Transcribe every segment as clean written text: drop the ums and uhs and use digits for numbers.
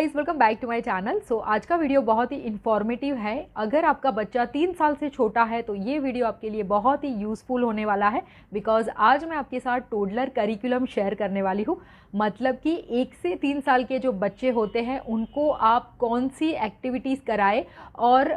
Guys, welcome back to my channel. So आज का video बहुत ही इन्फॉर्मेटिव है। अगर आपका बच्चा 3 साल से छोटा है तो ये वीडियो आपके लिए बहुत ही यूज़फुल होने वाला है, बिकॉज आज मैं आपके साथ टोडलर करिकुलम शेयर करने वाली हूँ। मतलब कि 1 से 3 साल के जो बच्चे होते हैं उनको आप कौन सी एक्टिविटीज़ कराएं और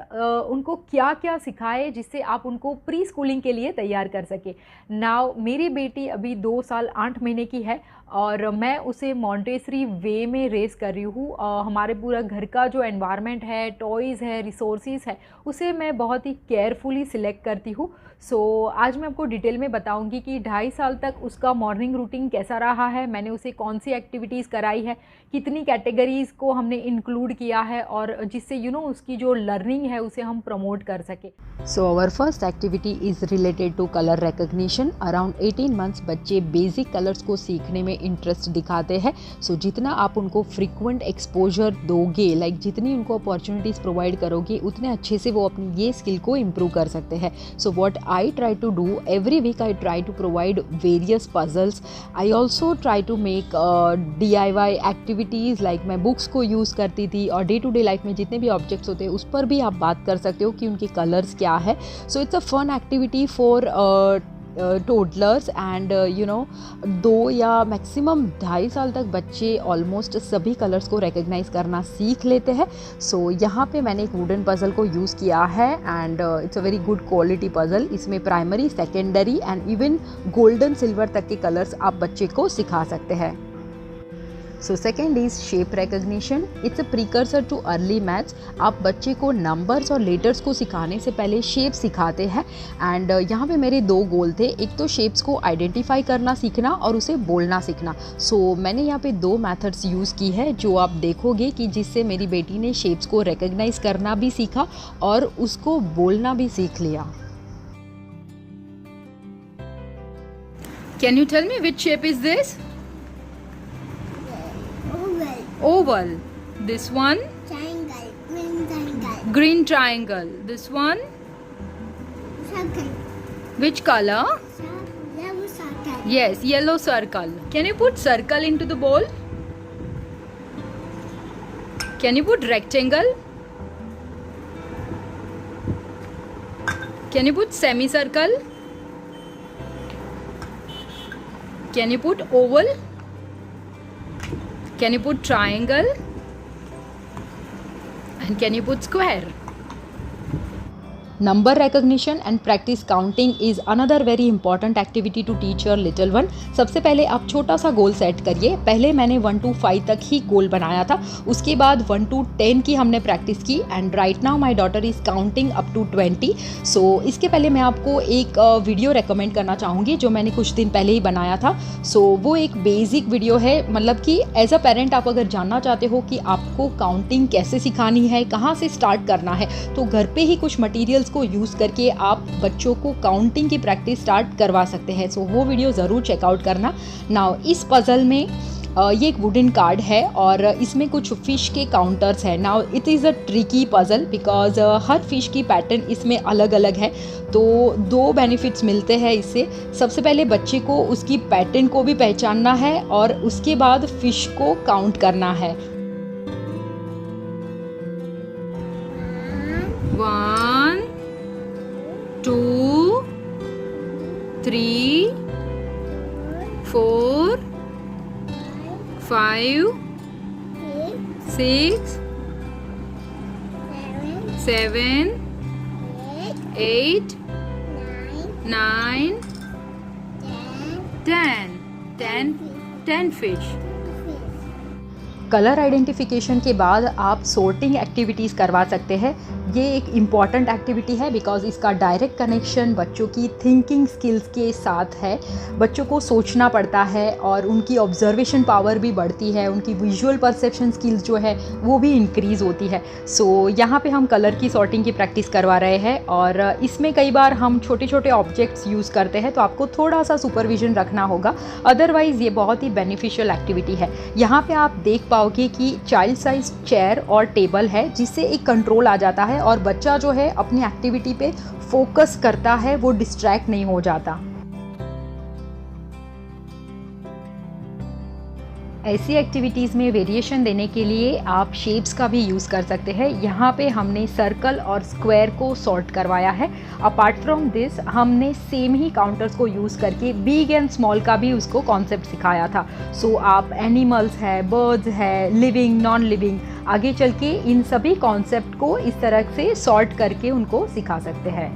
उनको क्या क्या सिखाएं जिससे आप उनको प्री स्कूलिंग के लिए तैयार कर सके। नाउ मेरी बेटी अभी 2 साल 8 महीने की है और मैं उसे मॉन्टेसरी वे में रेस कर रही हूँ। हमारे पूरा घर का जो एनवायरनमेंट है, टॉयज़ है, रिसोर्सेज है, उसे मैं बहुत ही केयरफुली सिलेक्ट करती हूँ। सो आज मैं आपको डिटेल में बताऊंगी कि 2.5 साल तक उसका मॉर्निंग रूटीन कैसा रहा है, मैंने उसे कौन सी एक्टिविटीज़ कराई है, कितनी कैटेगरीज़ को हमने इंक्लूड किया है और जिससे उसकी जो लर्निंग है उसे हम प्रमोट कर सके। So our first activity is related to colour recognition. Around 18 months बच्चे बेसिक कलर्स को सीखने में इंटरेस्ट दिखाते हैं। सो जितना आप उनको फ्रिक्वेंट एक्सपोजर दोगे, जितनी उनको अपॉर्चुनिटीज़ प्रोवाइड करोगे, उतने अच्छे से वो अपनी ये स्किल को इम्प्रूव कर सकते हैं। So what I try to do every week, I try to provide various puzzles. I also try to make DIY activities, मैं बुक्स को यूज़ करती थी और डे टू डे लाइफ में जितने भी ऑब्जेक्ट्स होते हैं उस पर भी आप बात कर सकते हो कि उनके कलर्स क्या है। So it's a fun activity for toddlers and 2 या मैक्सिमम 2.5 साल तक बच्चे ऑलमोस्ट सभी कलर्स को रिकग्नाइज करना सीख लेते हैं। सो यहाँ पे मैंने एक वुडन पजल को यूज़ किया है and it's a very good quality puzzle. इसमें primary, secondary and even golden silver तक के कलर्स आप बच्चे को सिखा सकते हैं। So second is shape recognition. It's a precursor to early maths. आप बच्चे को नंबर्स और लेटर्स को सिखाने से पहले शेप सिखाते हैं एंड यहाँ पे मेरे 2 गोल थे। एक तो शेप्स को आइडेंटिफाई करना सीखना और उसे बोलना सीखना। सो मैंने यहाँ पे 2 मेथड्स यूज़ की है जो आप देखोगे कि जिससे मेरी बेटी ने शेप्स को रिकग्नाइज करना भी सीखा और उसको बोलना भी सीख लिया। Can you tell me which shape is this? Oval. This one? Triangle. Green triangle. Green triangle. This one? Circle. Which color? Yellow circle. Yes, yellow circle. Can you put circle into the bowl? Can you put rectangle? Can you put semicircle? Can you put oval? Can you put triangle? And can you put square? Number recognition and practice counting is another very important activity to teach your little one. सबसे पहले आप छोटा सा goal set करिए। पहले मैंने 1 to 5 तक ही गोल बनाया था, उसके बाद 1 to 10 की हमने प्रैक्टिस की and right now my daughter is counting up to 20। सो इसके पहले मैं आपको एक वीडियो रेकमेंड करना चाहूँगी जो मैंने कुछ दिन पहले ही बनाया था। सो वो एक बेसिक वीडियो है, मतलब कि एज अ पेरेंट आप अगर जानना चाहते हो कि आपको काउंटिंग कैसे सिखानी है, कहाँ से स्टार्ट करना है, तो घर पे ही कुछ मटीरियल्स को यूज़ करके आप बच्चों को काउंटिंग की प्रैक्टिस स्टार्ट करवा सकते हैं। सो वो वीडियो ज़रूर चेकआउट करना। नाउ इस पज़ल में ये एक वुडन कार्ड है और इसमें कुछ फ़िश के काउंटर्स हैं। Now it is a tricky puzzle because her fish की पैटर्न इसमें अलग अलग है। तो 2 बेनिफिट्स मिलते हैं इससे। सबसे पहले बच्चे को उसकी पैटर्न को भी पहचानना है और उसके बाद फ़िश को काउंट करना है। 1 2 3 4 5 6 7 8 9 10 fish. कलर आइडेंटिफिकेशन के बाद आप सॉर्टिंग एक्टिविटीज़ करवा सकते हैं। ये एक इम्पॉर्टेंट एक्टिविटी है बिकॉज इसका डायरेक्ट कनेक्शन बच्चों की थिंकिंग स्किल्स के साथ है। बच्चों को सोचना पड़ता है और उनकी ऑब्जर्वेशन पावर भी बढ़ती है, उनकी विजुअल परसेप्शन स्किल्स जो है वो भी इंक्रीज़ होती है। सो यहाँ पे हम कलर की सॉर्टिंग की प्रैक्टिस करवा रहे हैं और इसमें कई बार हम छोटे छोटे ऑब्जेक्ट्स यूज़ करते हैं, तो आपको थोड़ा सा सुपरविजन रखना होगा, अदरवाइज़ ये बहुत ही बेनिफिशियल एक्टिविटी है। यहाँ पे आप देख पाओगे कि चाइल्ड साइज चेयर और टेबल है जिससे एक कंट्रोल आ जाता है और बच्चा जो है अपनी एक्टिविटी पे फोकस करता है, वो डिस्ट्रैक्ट नहीं हो जाता। ऐसी एक्टिविटीज़ में वेरिएशन देने के लिए आप शेप्स का भी यूज़ कर सकते हैं। यहाँ पे हमने सर्कल और स्क्वायर को सॉर्ट करवाया है। अपार्ट फ्रॉम दिस हमने सेम ही काउंटर्स को यूज़ करके बिग एंड स्मॉल का भी उसको कॉन्सेप्ट सिखाया था। सो आप एनिमल्स है, बर्ड्स है, लिविंग, नॉन लिविंग, आगे चल के इन सभी कॉन्सेप्ट को इस तरह से सॉर्ट करके उनको सिखा सकते हैं।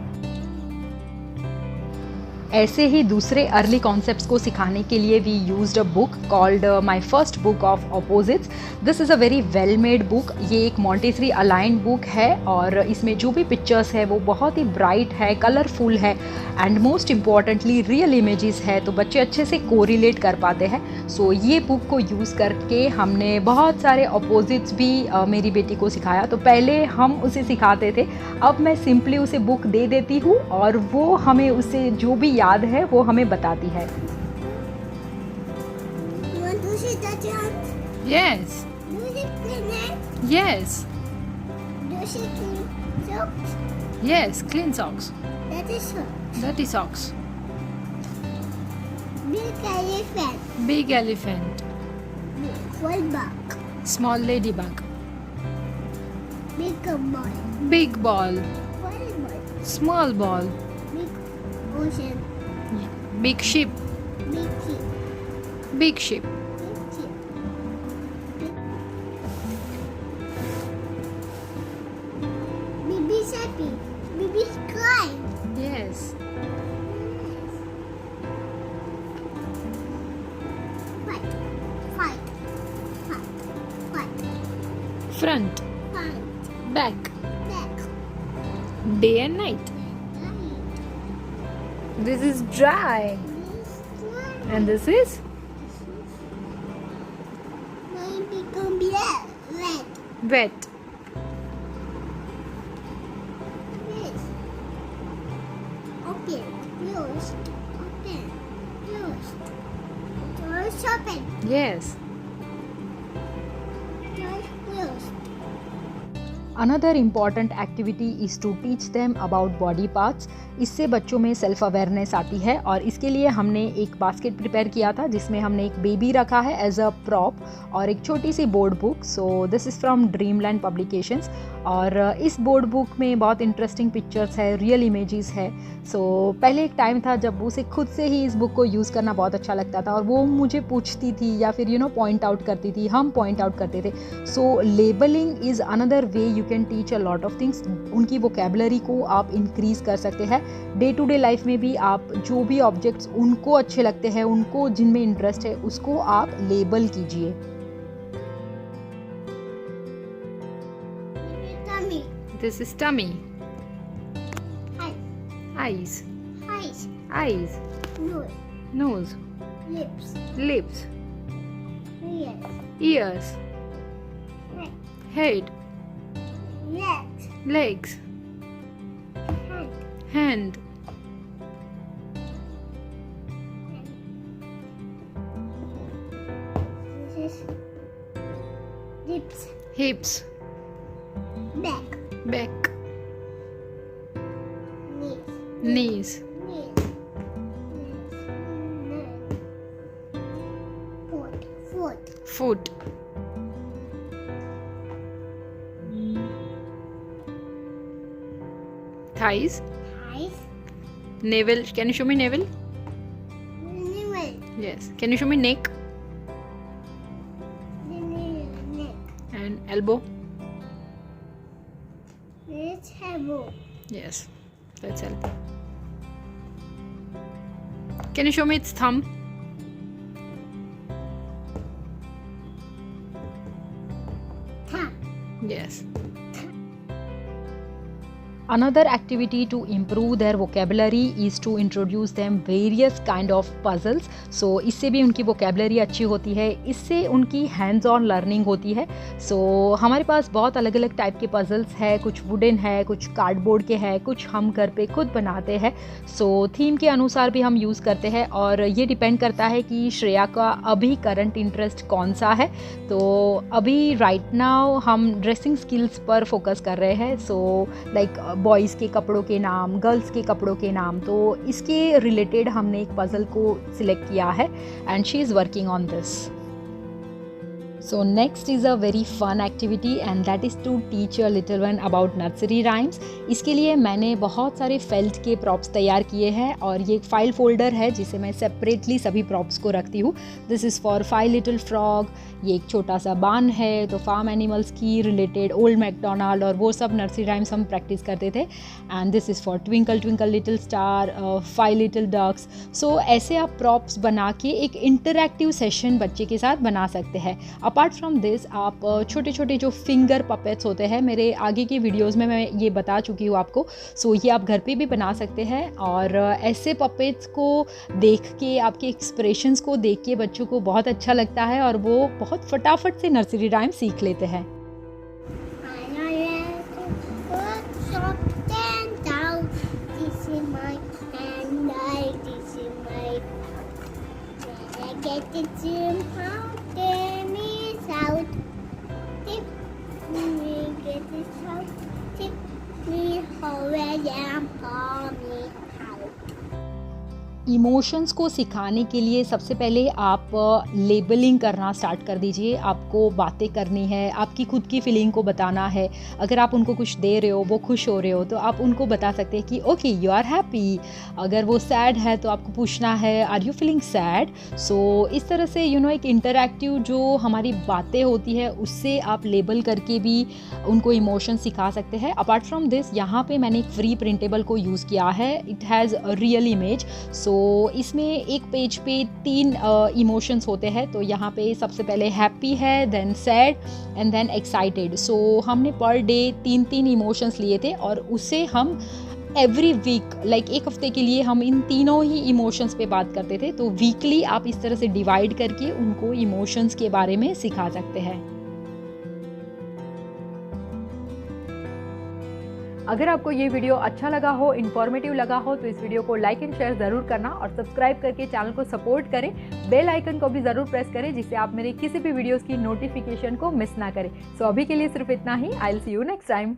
ऐसे ही दूसरे अर्ली कॉन्सेप्ट्स को सिखाने के लिए we used a book called My First Book of Opposites. This is a very well made book. ये एक मॉन्टेसरी अलाइंड बुक है और इसमें जो भी पिक्चर्स है वो बहुत ही ब्राइट है, कलरफुल है and most importantly real images है, तो बच्चे अच्छे से कोरिलेट कर पाते हैं। सो ये बुक को यूज़ करके हमने बहुत सारे ऑपोजिट्स भी मेरी बेटी को सिखाया। तो पहले हम उसे सिखाते थे, अब मैं सिंपली उसे बुक दे देती हूँ और वो हमें उसे जो भी याद है वो हमें बताती है। You want to see the jump? Yes. Do you see cleaner? Yes. Do you see clean socks? Yes. Clean socks. That is socks. Dirty socks. Big elephant. Big elephant. Full bug. Small ladybug. Big ball. Big ball. Small ball. Small ball. Big ocean. Big ship. Big ship. Big ship. Big ship. Baby's happy. Baby's crying. Yes. Fight. Fight. Fight. Fight. Front. Fight. Back. Back. Day and night. Right. This is dry. This one. And this is Mine become red. wet. This. Open. Closed. Open. Closed. Doors open. Yes. Doors closed. Another important activity is to teach them about body parts. इससे बच्चों में self awareness आती है और इसके लिए हमने एक बास्केट प्रिपेयर किया था जिसमें हमने एक बेबी रखा है एज अ प्रॉप और एक छोटी सी board book. So this is from Dreamland Publications और इस बोर्ड बुक में बहुत इंटरेस्टिंग पिक्चर्स है, रियल इमेजेस है। सो पहले एक टाइम था जब उसे खुद से ही इस बुक को यूज़ करना बहुत अच्छा लगता था और वो मुझे पूछती थी या फिर पॉइंट आउट करती थी, हम पॉइंट आउट करते थे। So labeling is another way you can teach a lot of things. उनकी वोकेबलरी को आप इंक्रीज़ कर सकते हैं। डे टू डे लाइफ में भी आप जो भी ऑब्जेक्ट्स उनको अच्छे लगते हैं, उनको जिनमें इंटरेस्ट है, उसको आप लेबल कीजिए। Tummy. This is tummy. Eyes. Eyes. Eyes. Eyes. Nose. Nose. Lips. Lips. Ears. Ears. Neck. Head. Legs. Legs. Hand. Hand. This is lips. Hips. Back. Back. Knees. Knees. Knees. Foot. Foot. Foot. Thighs. Eyes. Navel. Can you show me navel? Navel. Yes. Can you show me neck Neck. and elbow? Let's have a Yes. That's elbow. Can you show me its thumb? thumb. Yes. Another activity to improve their vocabulary is to introduce them various kind of puzzles. So इससे भी उनकी vocabulary अच्छी होती है, इससे उनकी hands on learning होती है। So हमारे पास बहुत अलग अलग टाइप के puzzles है, कुछ wooden है, कुछ कार्डबोर्ड के है, कुछ हम घर पे खुद बनाते हैं। So थीम के अनुसार भी हम यूज़ करते हैं और ये डिपेंड करता है कि श्रेया का अभी करंट इंटरेस्ट कौन सा है। तो अभी राइट नाउ हम ड्रेसिंग स्किल्स पर फोकस कर रहे हैं। सो लाइक बॉयज़ के कपड़ों के नाम, गर्ल्स के कपड़ों के नाम, तो इसके रिलेटेड हमने एक पज़ल को सिलेक्ट किया है and she is working on this. So next is a very fun activity and that is to teach your little one about nursery rhymes. इसके लिए मैंने बहुत सारे फेल्ट के प्रॉप्स तैयार किए हैं और ये एक फाइल फोल्डर है जिसे मैं सेपरेटली सभी प्रॉप्स को रखती हूँ. This is for 5 little frog. ये एक छोटा सा बान है तो फार्म एनिमल्स की रिलेटेड ओल्ड मैकडोनाल्ड और वो सब नर्सरी राइम्स हम प्रैक्टिस करते थे. And this is for twinkle twinkle little star, 5 little ducks. So ऐसे आप प्रॉप्स बना के एक इंटरैक्टिव सेशन बच्चे के साथ बना सकते हैं. अपार्ट फ्रॉम दिस आप छोटे छोटे जो फिंगर पपेट्स होते हैं, मेरे आगे की वीडियोस में मैं ये बता चुकी हूँ आपको. सो ये आप घर पे भी बना सकते हैं और ऐसे पपेट्स को देख के, आपके एक्सप्रेशंस को देख के बच्चों को बहुत अच्छा लगता है और वो बहुत फटाफट से नर्सरी राइम सीख लेते हैं. Get the gym out, get me out. Tip me, get this out. Tip me, where am me out. Emotions को सिखाने के लिए सबसे पहले आप लेबलिंग करना स्टार्ट कर दीजिए. आपको बातें करनी है, आपकी खुद की फीलिंग को बताना है. अगर आप उनको कुछ दे रहे हो, वो खुश हो रहे हो, तो आप उनको बता सकते हैं कि ओके यू आर हैप्पी. अगर वो सैड है तो आपको पूछना है आर यू फीलिंग सैड. सो इस तरह से एक इंटरैक्टिव जो हमारी बातें होती है उससे आप लेबल करके भी उनको इमोशन सिखा सकते हैं. अपार्ट फ्रॉम दिस यहाँ पे मैंने एक फ्री प्रिंटेबल को यूज़ किया है. It has a real image. So इसमें एक पेज पे 3 इमोशंस होते हैं. तो यहाँ पे सबसे पहले हैप्पी है, then sad and then excited. So हमने पर डे 3 इमोशंस लिए थे और उससे हम एवरी वीक एक हफ्ते के लिए हम इन तीनों ही इमोशंस पे बात करते थे. तो वीकली आप इस तरह से डिवाइड करके उनको इमोशंस के बारे में सिखा सकते हैं. अगर आपको ये वीडियो अच्छा लगा हो, इन्फॉर्मेटिव लगा हो, तो इस वीडियो को लाइक एंड शेयर ज़रूर करना और सब्सक्राइब करके चैनल को सपोर्ट करें. बेल आइकन को भी ज़रूर प्रेस करें जिससे आप मेरे किसी भी वीडियोस की नोटिफिकेशन को मिस ना करें. सो अभी के लिए सिर्फ इतना ही. I will see you next time.